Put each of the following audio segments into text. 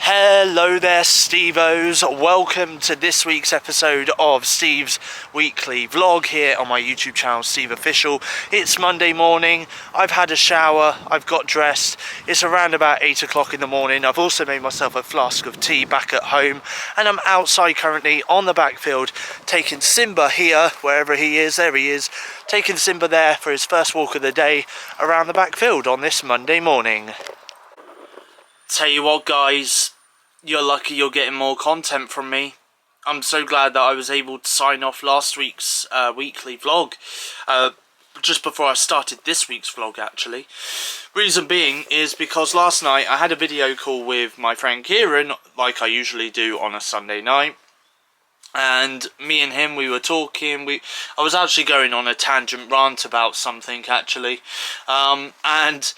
Hello there, Stevos. Welcome to this week's episode of Steve's weekly vlog here on my YouTube channel, SteveOfficial. It's Monday morning. I've had a shower. I've got dressed. It's around about 8 o'clock in the morning. I've also made myself a flask of tea back at home, and I'm outside currently on the backfield taking Simba here, wherever he is. There he is, taking Simba there for his first walk of the day around the backfield on this Monday morning. Tell you what, guys, you're lucky you're getting more content from me. I'm so glad that I was able to sign off last week's weekly vlog just before I started this week's vlog, actually. Reason being is because last night I had a video call with my friend Kieran, like I usually do on a Sunday night. And me and him, we were talking. I was actually going on a tangent rant about something, actually. And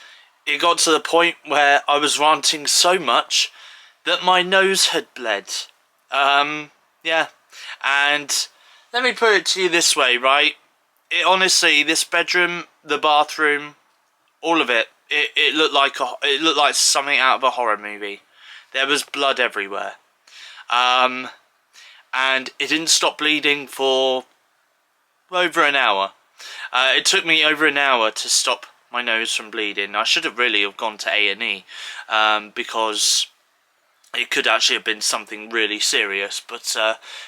it got to the point where I was ranting so much that my nose had bled. Yeah. And let me put it to you this way, right? Honestly, this bedroom, the bathroom, all of it, it looked like something out of a horror movie. There was blood everywhere. And it didn't stop bleeding for over an hour. It took me over an hour to stop my nose from bleeding. I should have really have gone to A&E because it could actually have been something really serious. But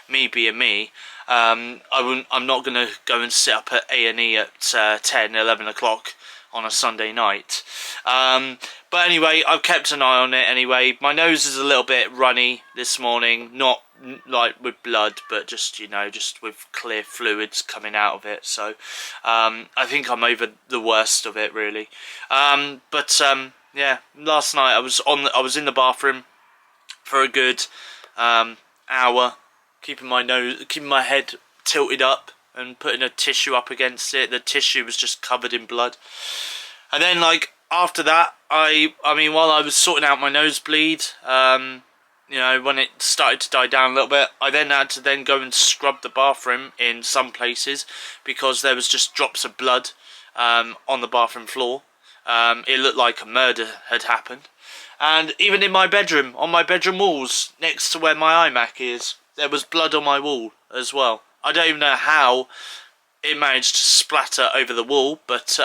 me being me, I'm not going to go and sit up at A&E at 10, 11 o'clock on a Sunday night. But anyway, I've kept an eye on it anyway. My nose is a little bit runny this morning, not like with blood, but just, you know, just with clear fluids coming out of it. So I think I'm over the worst of it, really. Yeah, last night I was in the bathroom for a good hour, keeping my head tilted up and putting a tissue up against it. The tissue was just covered in blood. And then, like, after that, I mean, while I was sorting out my nosebleed, you know, when it started to die down a little bit, I then had to go and scrub the bathroom in some places because there was just drops of blood on the bathroom floor. It looked like a murder had happened. And even in my bedroom, on my bedroom walls, next to where my iMac is, there was blood on my wall as well. I don't even know how it managed to splatter over the wall, but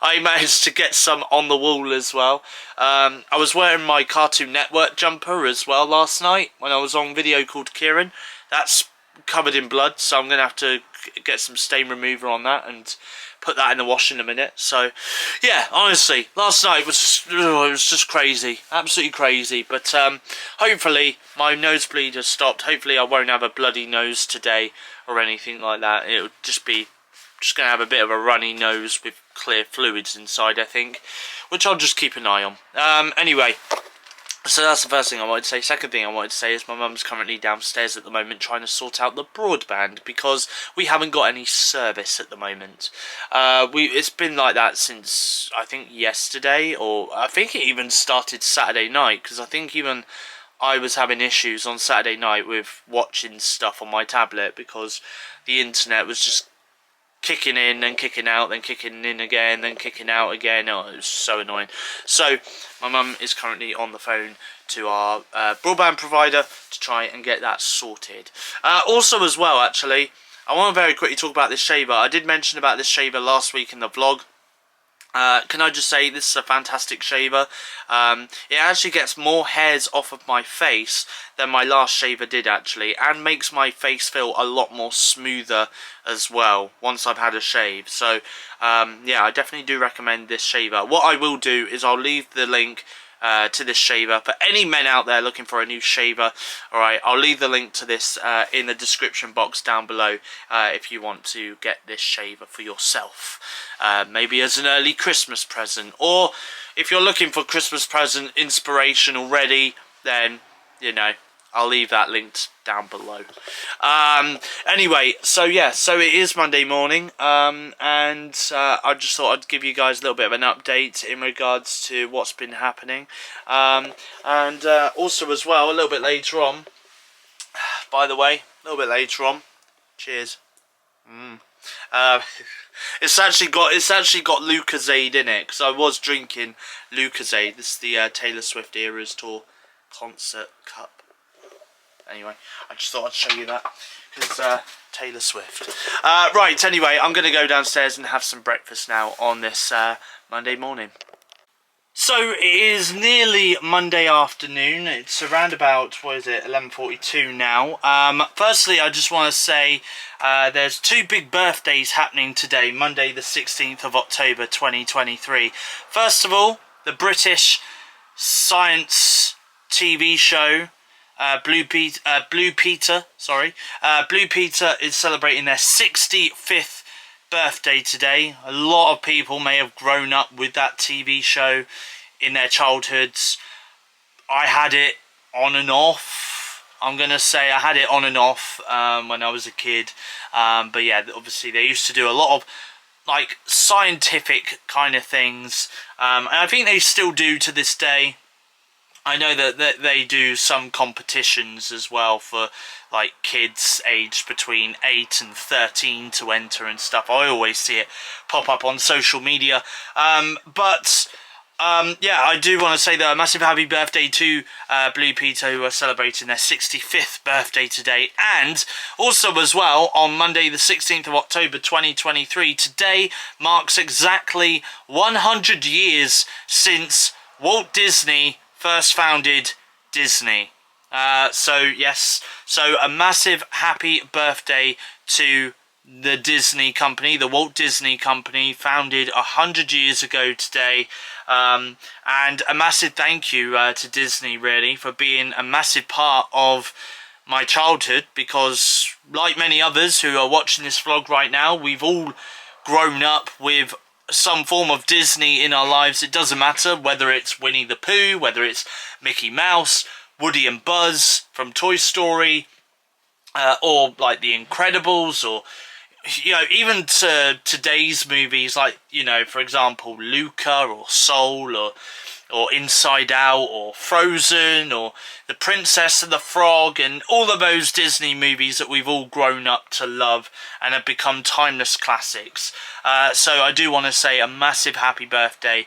I managed to get some on the wall as well. I was wearing my Cartoon Network jumper as well last night when I was on video called Kieran. That's covered in blood, so I'm going to have to get some stain remover on that and put that in the wash in a minute. So yeah, honestly, last night was just crazy, absolutely crazy. But hopefully my nosebleed has stopped. Hopefully I won't have a bloody nose today or anything like that. It'll just going to have a bit of a runny nose with clear fluids inside, I think, which I'll just keep an eye on. Anyway, so that's the first thing I wanted to say. Second thing I wanted to say is my mum's currently downstairs at the moment trying to sort out the broadband because we haven't got any service at the moment. It's been like that since, I think, yesterday, or I think it even started Saturday night, because I think even I was having issues on Saturday night with watching stuff on my tablet because the internet was just kicking in and kicking out, then kicking in again, then kicking out again. Oh, it was so annoying. So my mum is currently on the phone to our broadband provider to try and get that sorted. Also as well, actually, I want to very quickly talk about this shaver. I did mention about this shaver last week in the vlog. Can I just say, this is a fantastic shaver. It actually gets more hairs off of my face than my last shaver did, actually, and makes my face feel a lot more smoother as well once I've had a shave. So yeah, I definitely do recommend this shaver. What I will do is I'll leave the link to this shaver for any men out there looking for a new shaver. Alright, I'll leave the link to this in the description box down below if you want to get this shaver for yourself, maybe as an early Christmas present, or if you're looking for Christmas present inspiration already, then, you know, I'll leave that linked down below. Anyway, so yeah, so it is Monday morning, and I just thought I'd give you guys a little bit of an update in regards to what's been happening. And also as well, a little bit later on, by the way, a little bit later on, cheers. Uh, it's actually got Lucozade in it, because I was drinking Lucozade. This is the Taylor Swift Eras Tour concert cup. Anyway, I just thought I'd show you that, because Taylor Swift. Right, anyway, I'm going to go downstairs and have some breakfast now on this Monday morning. So it is nearly Monday afternoon. It's around about, 11:42 now. Firstly, I just want to say there's two big birthdays happening today, Monday the 16th of October 2023. First of all, the British science TV show Blue Peter is celebrating their 65th birthday today. A lot of people may have grown up with that TV show in their childhoods. I had it on and off. I'm gonna say I had it on and off when I was a kid, but yeah, obviously they used to do a lot of like scientific kind of things, and I think they still do to this day. I know that they do some competitions as well for like kids aged between 8 and 13 to enter and stuff. I always see it pop up on social media. Yeah, I do want to say that a massive happy birthday to Blue Peter, who are celebrating their 65th birthday today. And also as well, on Monday the 16th of October 2023, today marks exactly 100 years since Walt Disney first founded Disney. So a massive happy birthday to the Disney company, the Walt Disney Company, founded 100 years ago today. And a massive thank you to Disney, really, for being a massive part of my childhood, because like many others who are watching this vlog right now, we've all grown up with some form of Disney in our lives. It doesn't matter whether it's Winnie the Pooh, whether it's Mickey Mouse, Woody and Buzz from Toy Story, or like The Incredibles, or even to today's movies, like, for example, Luca or Soul, or Inside Out, or Frozen, or The Princess and the Frog, and all of those Disney movies that we've all grown up to love and have become timeless classics. So I do want to say a massive happy birthday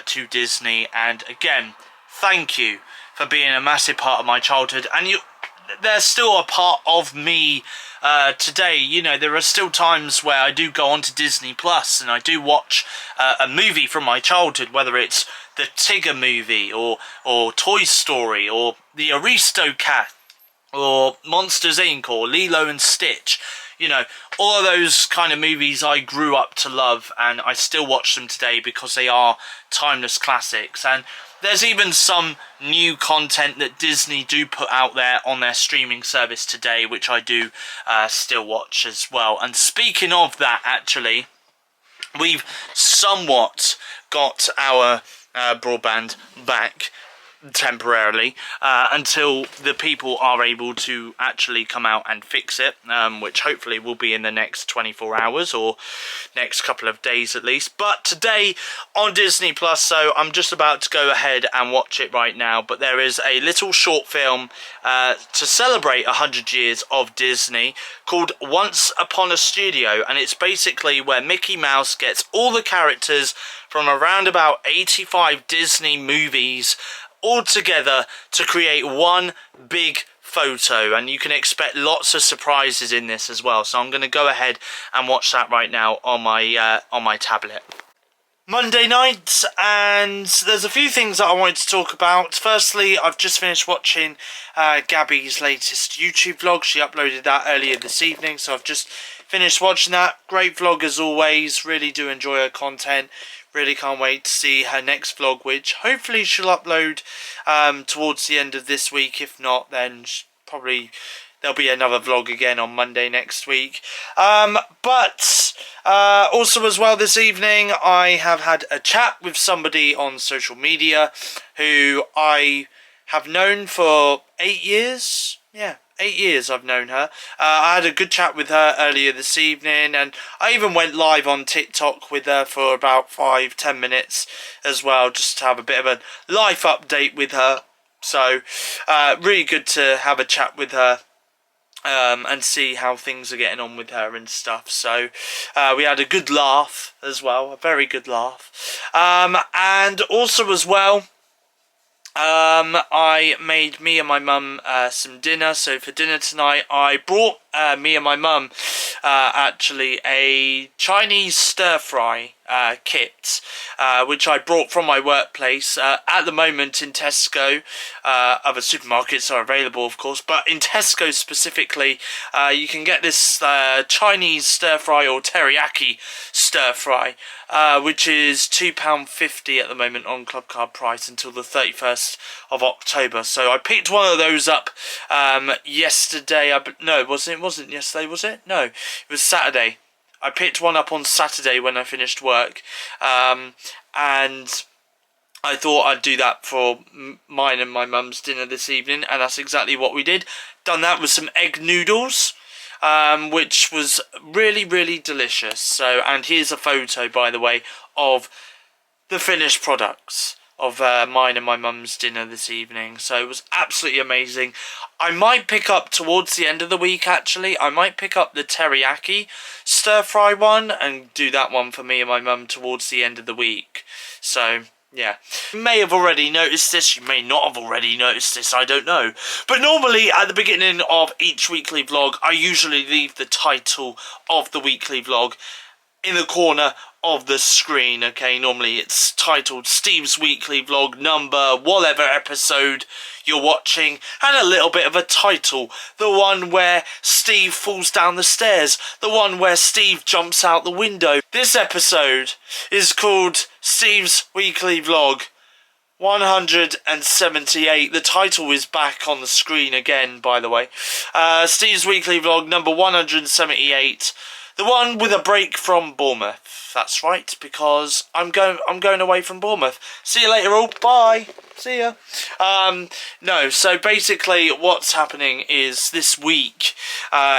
to Disney, and again, thank you for being a massive part of my childhood, and they're still a part of me today. There are still times where I do go onto Disney Plus and I do watch a movie from my childhood, whether it's the Tigger movie, or Toy Story, or the Aristocat, or Monsters Inc., or Lilo and Stitch. All of those kind of movies I grew up to love, and I still watch them today because they are timeless classics. And there's even some new content that Disney do put out there on their streaming service today, which I do still watch as well. And speaking of that, actually, we've somewhat got our broadband back temporarily until the people are able to actually come out and fix it, which hopefully will be in the next 24 hours or next couple of days at least. But today on Disney Plus, so I'm just about to go ahead and watch it right now, but there is a little short film to celebrate 100 years of Disney called Once Upon a Studio, and it's basically where Mickey Mouse gets all the characters from around about 85 Disney movies all together to create one big photo, and you can expect lots of surprises in this as well. So I'm going to go ahead and watch that right now on my tablet. Monday night, and there's a few things that I wanted to talk about. Firstly, I've just finished watching Gabby's latest YouTube vlog. She uploaded that earlier this evening, so I've just finished watching that. Great vlog as always. Really do enjoy her content. Really can't wait to see her next vlog, which hopefully she'll upload towards the end of this week. If not, then probably there'll be another vlog again on Monday next week. But also as well this evening, I have had a chat with somebody on social media who I have known for 8 years. Yeah, 8 years I've known her. I had a good chat with her earlier this evening, and I even went live on TikTok with her for about 5-10 minutes as well, just to have a bit of a life update with her. So really good to have a chat with her. and see how things are getting on with her and stuff. So we had a good laugh as well, a very good laugh. And also as well, I made me and my mum some dinner. So for dinner tonight, I brought me and my mum actually a Chinese stir-fry kit, which I brought from my workplace. At the moment in Tesco, other supermarkets are available of course, but in Tesco specifically, you can get this Chinese stir-fry or teriyaki stir-fry, which is £2.50 at the moment on Club Card price until the 31st of October. So I picked one of those up yesterday. No, it wasn't yesterday, was it? No, it was Saturday. I picked one up on Saturday when I finished work, and I thought I'd do that for mine and my mum's dinner this evening, and that's exactly what we did. Done that with some egg noodles, which was really, really delicious. So, and here's a photo, by the way, of the finished products of mine and my mum's dinner this evening. So it was absolutely amazing. I might pick up towards the end of the week, actually. I might pick up the teriyaki stir-fry one and do that one for me and my mum towards the end of the week. So yeah, you may have already noticed this, you may not have already noticed this, I don't know. But normally at the beginning of each weekly vlog, I usually leave the title of the weekly vlog in the corner of the screen, okay? Normally it's titled Steve's Weekly Vlog number, whatever episode you're watching, and a little bit of a title. The one where Steve falls down the stairs, the one where Steve jumps out the window. This episode is called Steve's Weekly Vlog 178. The title is back on the screen again, by the way. Steve's Weekly Vlog number 178. The one with a break from Bournemouth. That's right, because I'm going away from Bournemouth. See you later all. Bye. See ya. No, so basically what's happening is this week,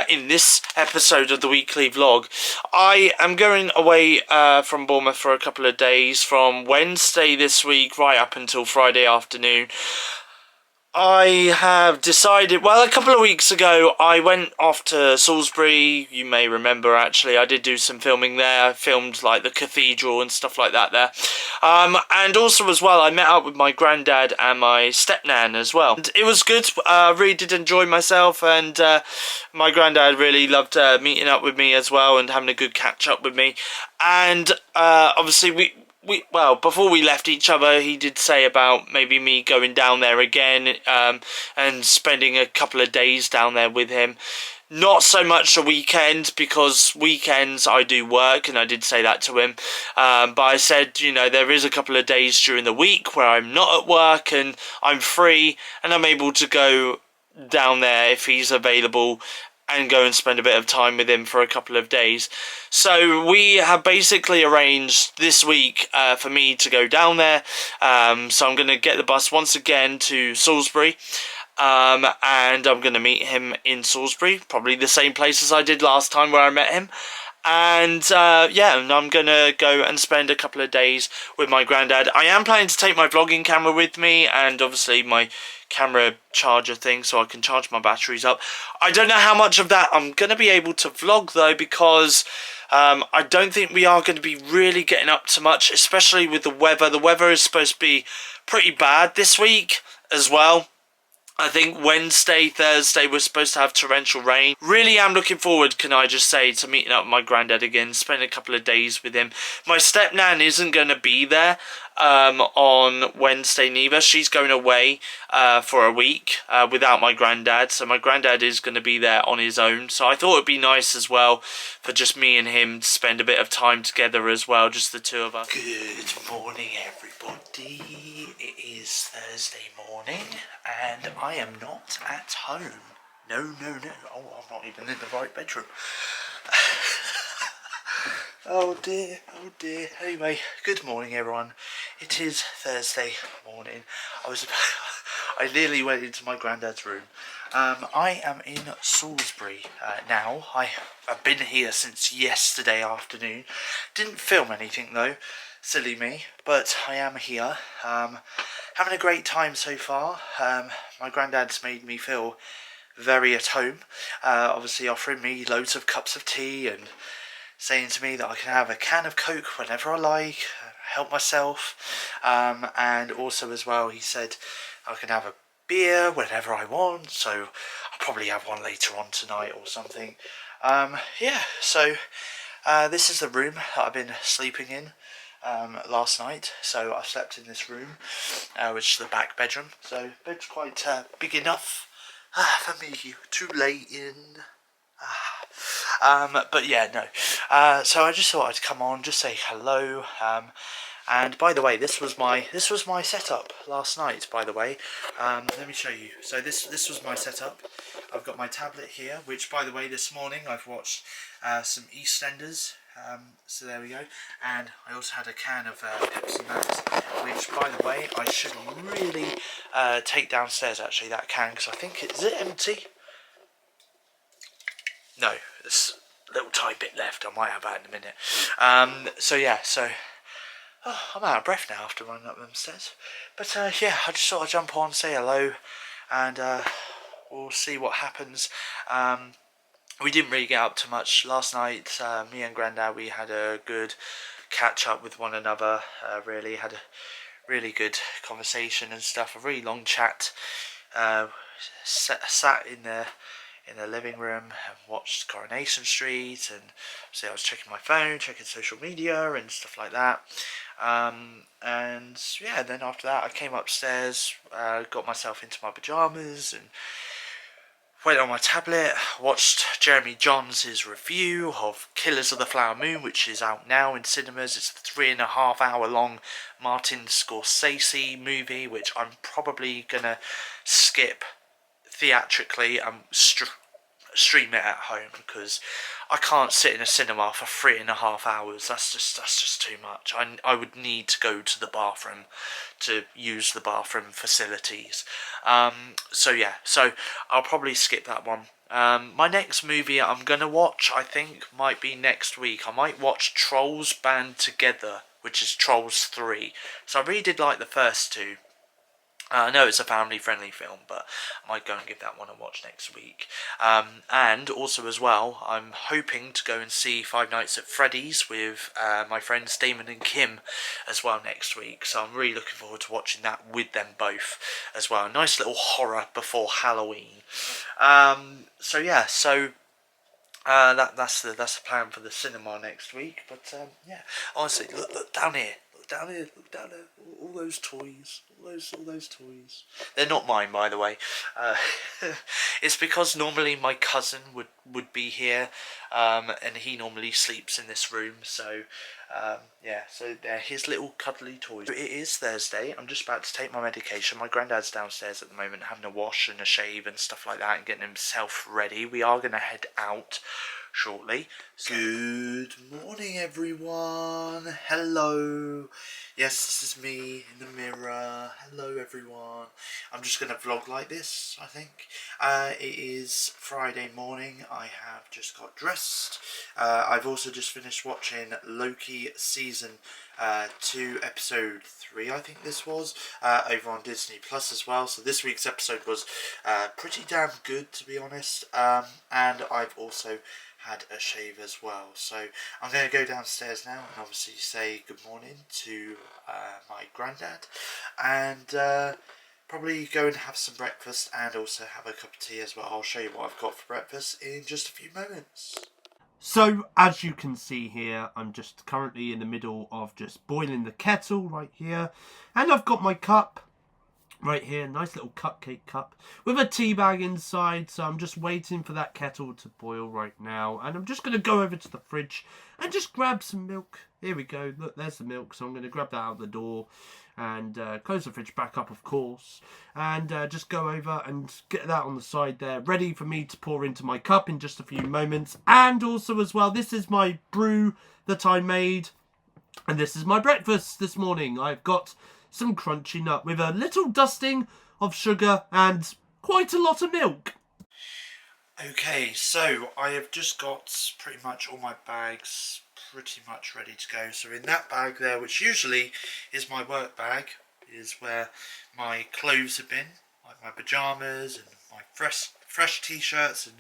in this episode of the weekly vlog, I am going away from Bournemouth for a couple of days, from Wednesday this week right up until Friday afternoon. I have decided, well, a couple of weeks ago, I went off to Salisbury. You may remember, actually, I did do some filming there. I filmed, like, the cathedral and stuff like that there. And also, as well, I met up with my granddad and my stepnan as well. And it was good. I really did enjoy myself, and my granddad really loved meeting up with me as well and having a good catch-up with me. And obviously, well, before we left each other, he did say about maybe me going down there again and spending a couple of days down there with him. Not so much a weekend, because weekends I do work, and I did say that to him. But I said, you know, there is a couple of days during the week where I'm not at work and I'm free and I'm able to go down there if he's available and go and spend a bit of time with him for a couple of days. So we have basically arranged this week for me to go down there. So I'm going to get the bus once again to Salisbury. And I'm going to meet him in Salisbury, probably the same place as I did last time where I met him. And yeah, and I'm going to go and spend a couple of days with my granddad. I am planning to take my vlogging camera with me, and obviously my camera charger thing, so I can charge my batteries up. I don't know how much of that I'm going to be able to vlog though, because I don't think we are going to be really getting up to much, especially with the weather. The weather is supposed to be pretty bad this week as well. I think Wednesday, Thursday, we're supposed to have torrential rain. Really am looking forward, can I just say, to meeting up with my granddad again, spending a couple of days with him. My stepnan isn't going to be there on Wednesday neither. She's going away for a week without my granddad, so my granddad is going to be there on his own. So I thought it'd be nice as well for just me and him to spend a bit of time together as well, just the two of us. Good morning, everybody. It is Thursday morning and I am not at home. No. Oh, I'm not even in the right bedroom. Oh dear. Anyway, good morning everyone. It is Thursday morning. I nearly went into my granddad's room. I am in Salisbury now. I've been here since yesterday afternoon. Didn't film anything though, silly me, but I am here. Having a great time so far. My granddad's made me feel very at home, obviously offering me loads of cups of tea and saying to me that I can have a can of Coke whenever I like, help myself, and also as well he said I can have a beer whenever I want, so I'll probably have one later on tonight or something. Yeah, so this is the room that I've been sleeping in last night. So I slept in this room, which is the back bedroom. So bed's quite big enough for me to lay in. But yeah, no. So I just thought I'd come on, just say hello. And by the way, this was my setup last night. By the way, let me show you. So this was my setup. I've got my tablet here, which by the way, this morning I've watched some EastEnders. So there we go. And I also had a can of Pepsi Max, which by the way I should really take downstairs. Actually, that can, because I think is it empty? No, there's a little tiny bit left. I might have that in a minute. So yeah, so I'm out of breath now after running up them stairs. But yeah, I just thought I'd jump on, say hello, and we'll see what happens. We didn't really get up to much last night. Me and Grandad, we had a good catch up with one another. Really had a really good conversation and stuff. A really long chat. Sat in the living room and watched Coronation Street, and so I was checking my phone, checking social media and stuff like that. And yeah, then after that I came upstairs, got myself into my pyjamas and went on my tablet, watched Jeremy Johns' review of Killers of the Flower Moon, which is out now in cinemas. It's a 3.5 hour long Martin Scorsese movie, which I'm probably gonna skip theatrically and stream it at home, because I can't sit in a cinema for 3.5 hours. That's just too much. I would need to go to the bathroom to use the bathroom facilities. So yeah, so I'll probably skip that one. My next movie I'm gonna watch, I think, might be next week. I might watch Trolls Band Together, which is Trolls 3. So I really did like the first two. I know it's a family-friendly film, but I might go and give that one a watch next week. And also as well, I'm hoping to go and see Five Nights at Freddy's with my friends Damon and Kim as well next week. So I'm really looking forward to watching that with them both as well. A nice little horror before Halloween. So yeah, so that's the plan for the cinema next week. But yeah, honestly, look down here. Look down there, all those toys, all those toys. They're not mine, by the way. It's because normally my cousin would be here, and he normally sleeps in this room. So, yeah, so they're his little cuddly toys. It is Thursday. I'm just about to take my medication. My granddad's downstairs at the moment having a wash and a shave and stuff like that and getting himself ready. We are going to head out shortly. Good morning, everyone. Hello. Yes, this is me in the mirror. Hello, everyone. I'm just going to vlog like this, I think. It is Friday morning. I have just got dressed. I've also just finished watching Loki season 2, episode 3, I think this was, over on Disney Plus as well. So this week's episode was pretty damn good, to be honest. And I've also had a shave as well. So I'm going to go downstairs now and obviously say good morning to my granddad, and probably go and have some breakfast and also have a cup of tea as well. I'll show you what I've got for breakfast in just a few moments. So, as you can see here, I'm just currently in the middle of just boiling the kettle right here, and I've got my cup right here, nice little cupcake cup with a tea bag inside. So I'm just waiting for that kettle to boil right now, and I'm just going to go over to the fridge and just grab some milk. Here we go, look, there's the milk. So I'm going to grab that out the door and close the fridge back up, of course, and just go over and get that on the side there, ready for me to pour into my cup in just a few moments. And also as well, this is my brew that I made, and this is my breakfast this morning. I've got some crunchy nut with a little dusting of sugar and quite a lot of milk. Okay, so I have just got pretty much all my bags pretty much ready to go. So in that bag there, which usually is my work bag, is where my clothes have been, like my pyjamas and my fresh t-shirts and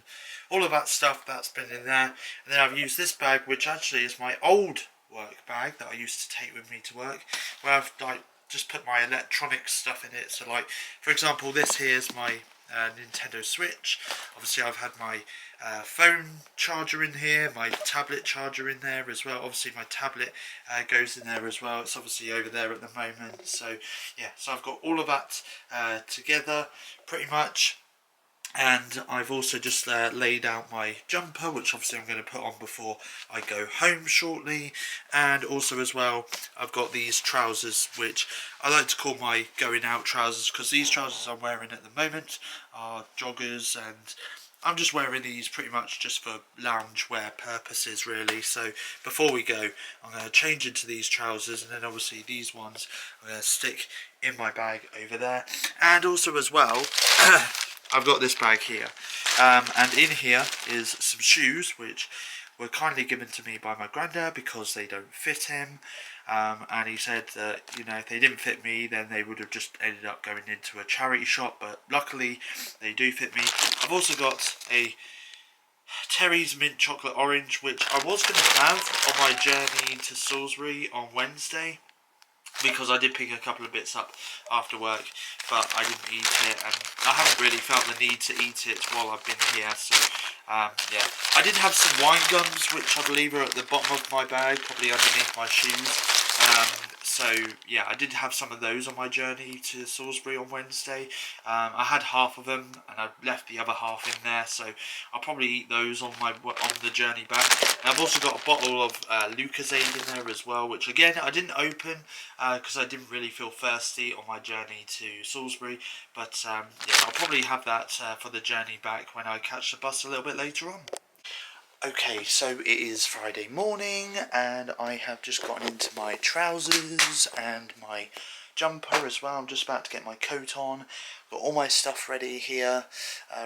all of that stuff that's been in there. And then I've used this bag, which actually is my old work bag that I used to take with me to work, where I've like just put my electronic stuff in it. So like, for example, this here is my Nintendo Switch. Obviously I've had my phone charger in here, my tablet charger in there as well. Obviously my tablet goes in there as well. It's obviously over there at the moment. So yeah, so I've got all of that together pretty much. And I've also just laid out my jumper, which obviously I'm going to put on before I go home shortly. And also as well, I've got these trousers, which I like to call my going out trousers, because these trousers I'm wearing at the moment are joggers, and I'm just wearing these pretty much just for lounge wear purposes really. So before we go, I'm going to change into these trousers, and then obviously these ones I'm going to stick in my bag over there. And also as well, I've got this bag here, and in here is some shoes which were kindly given to me by my granddad because they don't fit him, and he said that, you know, if they didn't fit me then they would have just ended up going into a charity shop, but luckily they do fit me. I've also got a Terry's mint chocolate orange, which I was going to have on my journey to Salisbury on Wednesday, because I did pick a couple of bits up after work, but I didn't eat it, and I haven't really felt the need to eat it while I've been here. So yeah, I did have some wine gums, which I believe are at the bottom of my bag, probably underneath my shoes. So yeah, I did have some of those on my journey to Salisbury on Wednesday. I had half of them and I left the other half in there, so I'll probably eat those on the journey back. And I've also got a bottle of Lucozade in there as well, which again I didn't open because I didn't really feel thirsty on my journey to Salisbury. But yeah, I'll probably have that for the journey back when I catch the bus a little bit later on. Okay, so it is Friday morning and I have just gotten into my trousers and my jumper as well. I'm just about to get my coat on. Got all my stuff ready here,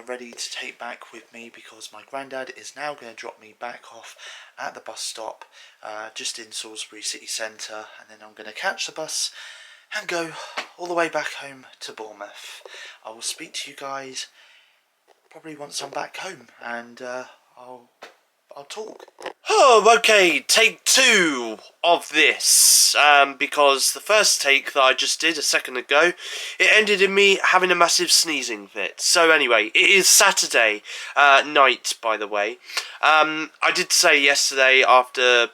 ready to take back with me, because my granddad is now going to drop me back off at the bus stop just in Salisbury city centre, and then I'm going to catch the bus and go all the way back home to Bournemouth. I will speak to you guys probably once I'm back home, and I'll talk. Oh, okay, take 2 of this, because the first take that I just did a second ago, it ended in me having a massive sneezing fit. So anyway, it is Saturday night, by the way. I did say yesterday,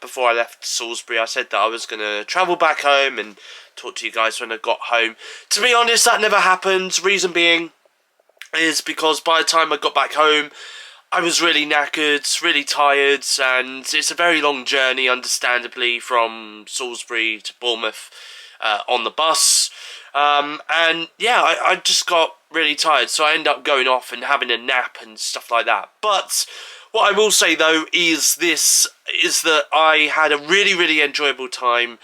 before I left Salisbury, I said that I was going to travel back home and talk to you guys when I got home. To be honest, that never happened. Reason being is because by the time I got back home, I was really knackered, really tired, and it's a very long journey, understandably, from Salisbury to Bournemouth on the bus. And yeah, I just got really tired, so I ended up going off and having a nap and stuff like that. But what I will say, though, is that I had a really, really enjoyable time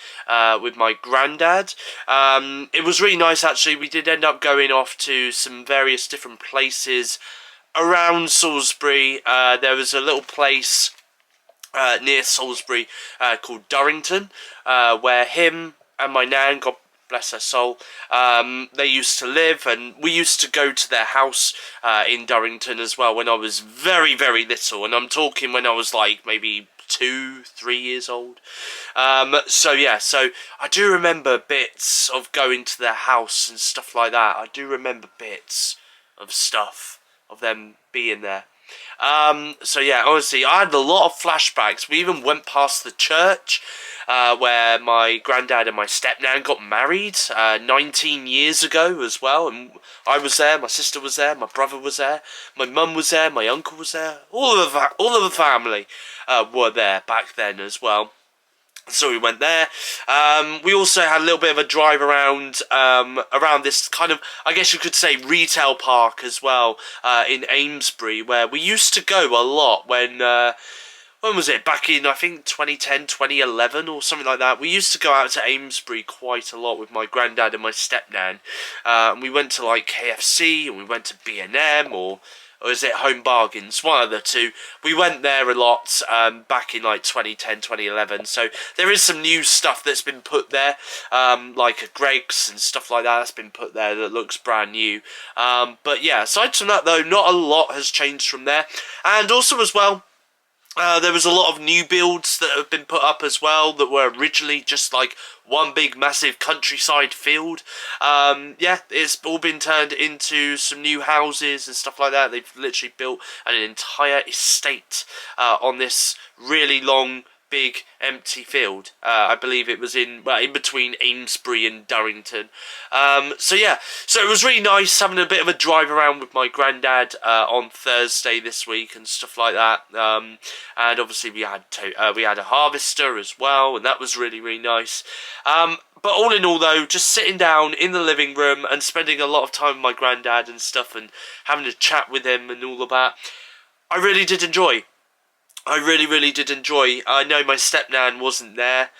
with my granddad. It was really nice, actually. We did end up going off to some various different places around Salisbury. There was a little place near Salisbury called Durrington, where him and my nan, God bless her soul, they used to live, and we used to go to their house in Durrington as well when I was very, very little, and I'm talking when I was like maybe 2-3 years old. So yeah, so I do remember bits of going to their house and stuff like that. I do remember bits of stuff of them being there. So yeah, honestly, I had a lot of flashbacks. We even went past the church where my granddad and my stepnan got married 19 years ago as well, and I was there, my sister was there, my brother was there, my mum was there, my uncle was there, all of the family were there back then as well. So we went there. We also had a little bit of a drive around this kind of, I guess you could say, retail park as well in Amesbury, where we used to go a lot when was it? Back in, I think, 2010, 2011 or something like that. We used to go out to Amesbury quite a lot with my granddad and my stepnan. And we went to like KFC, and we went to B&M, or or is it Home Bargains? One of the two. We went there a lot back in like 2010, 2011. So there is some new stuff that's been put there, like a Greggs and stuff like that that's been put there that looks brand new. But yeah, aside from that though, not a lot has changed from there. And also as well, there was a lot of new builds that have been put up as well that were originally just like one big massive countryside field. Yeah, it's all been turned into some new houses and stuff like that. They've literally built an entire estate on this really long, big empty field. I believe it was in between Amesbury and Durrington. So yeah, so it was really nice having a bit of a drive around with my granddad on Thursday this week and stuff like that. And obviously we had a harvester as well, and that was really, really nice. But all in all though, just sitting down in the living room and spending a lot of time with my granddad and stuff and having a chat with him and all of that, I really did enjoy. I really, really did enjoy. I know my stepnan wasn't there.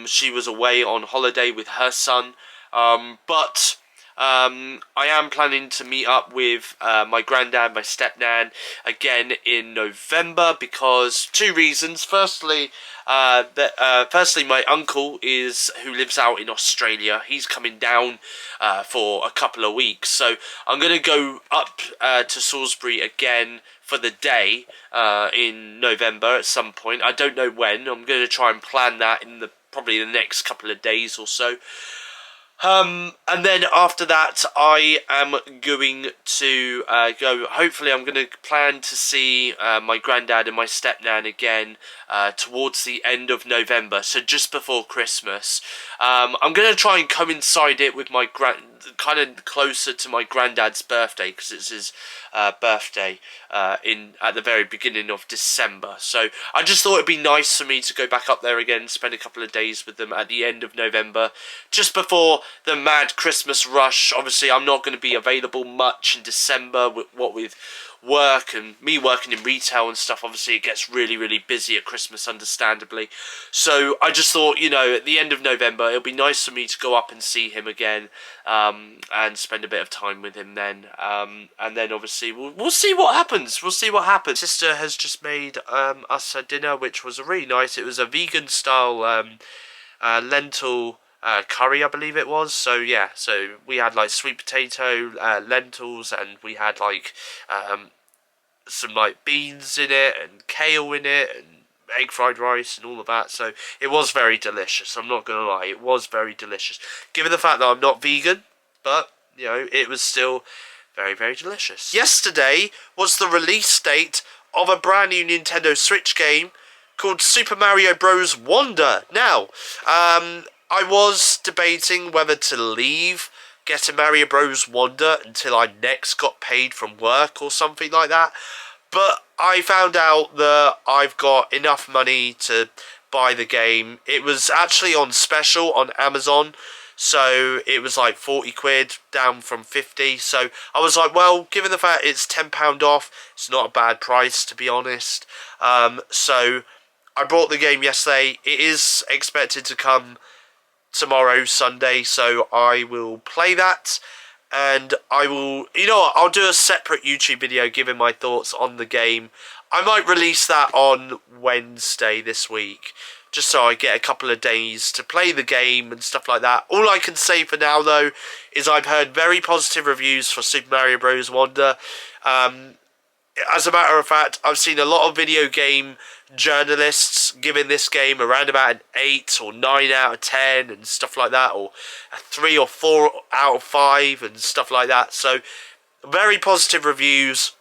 She was away on holiday with her son. But I am planning to meet up with my granddad, my stepnan, again in November because two reasons. Firstly, my uncle who lives out in Australia. He's coming down for a couple of weeks, so I'm going to go up to Salisbury again for the day in November at some point. I don't know when. I'm going to try and plan that in probably the next couple of days or so. And then after that, I am going to go. Hopefully, I'm going to plan to see my granddad and my stepnan again towards the end of November, so just before Christmas. I'm going to try and coincide it with my kind of closer to my granddad's birthday, because it's his birthday at the very beginning of December. So I just thought it'd be nice for me to go back up there again, spend a couple of days with them at the end of November, just before the mad Christmas rush. Obviously, I'm not going to be available much in December with work and me working in retail and stuff. Obviously, it gets really, really busy at Christmas, understandably. So I just thought, at the end of November, it'll be nice for me to go up and see him again, and spend a bit of time with him then. And then obviously we'll see what happens. We'll see what happens. Sister has just made us a dinner, which was really nice. It was a vegan style lentil curry, I believe it was. So yeah, so we had like sweet potato, lentils, and we had like some like beans in it and kale in it and egg fried rice and all of that. So it was very delicious. I'm not gonna lie, it was very delicious, given the fact that I'm not vegan. But it was still very, very delicious. Yesterday was the release date of a brand new Nintendo Switch game called Super Mario Bros. Wonder. Now, I was debating whether to leave getting Mario Bros. Wonder until I next got paid from work or something like that. But I found out that I've got enough money to buy the game. It was actually on special on Amazon, so it was like 40 quid, down from 50. So I was like, well, given the fact it's £10 off, it's not a bad price, to be honest. So I bought the game yesterday. It is expected to come tomorrow, Sunday, so I will play that, and I will, I'll do a separate YouTube video giving my thoughts on the game. I might release that on Wednesday this week, just so I get a couple of days to play the game and stuff like that. All I can say for now, though, is I've heard very positive reviews for Super Mario Bros. Wonder. As a matter of fact, I've seen a lot of video game journalists giving this game around about an 8 or 9 out of 10 and stuff like that, or a 3 or 4 out of 5 and stuff like that. So very positive reviews,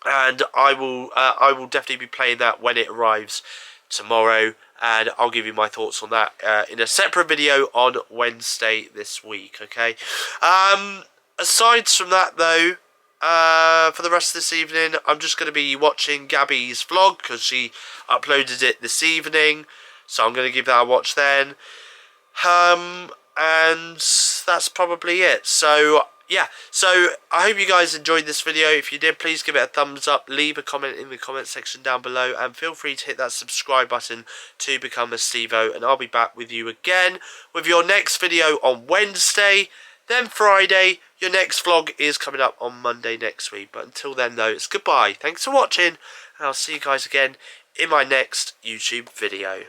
and I will definitely be playing that when it arrives tomorrow, and I'll give you my thoughts on that in a separate video on Wednesday this week. Okay. Aside from that, though, for the rest of this evening, I'm just going to be watching Gabby's vlog, because she uploaded it this evening, so I'm going to give that a watch then. And that's probably it. So yeah, so I hope you guys enjoyed this video. If you did, please give it a thumbs up, leave a comment in the comment section down below, and feel free to hit that subscribe button to become a Stevo, and I'll be back with you again with your next video on Wednesday. Then Friday, your next vlog is coming up on Monday next week. But until then, though, it's goodbye. Thanks for watching, and I'll see you guys again in my next YouTube video.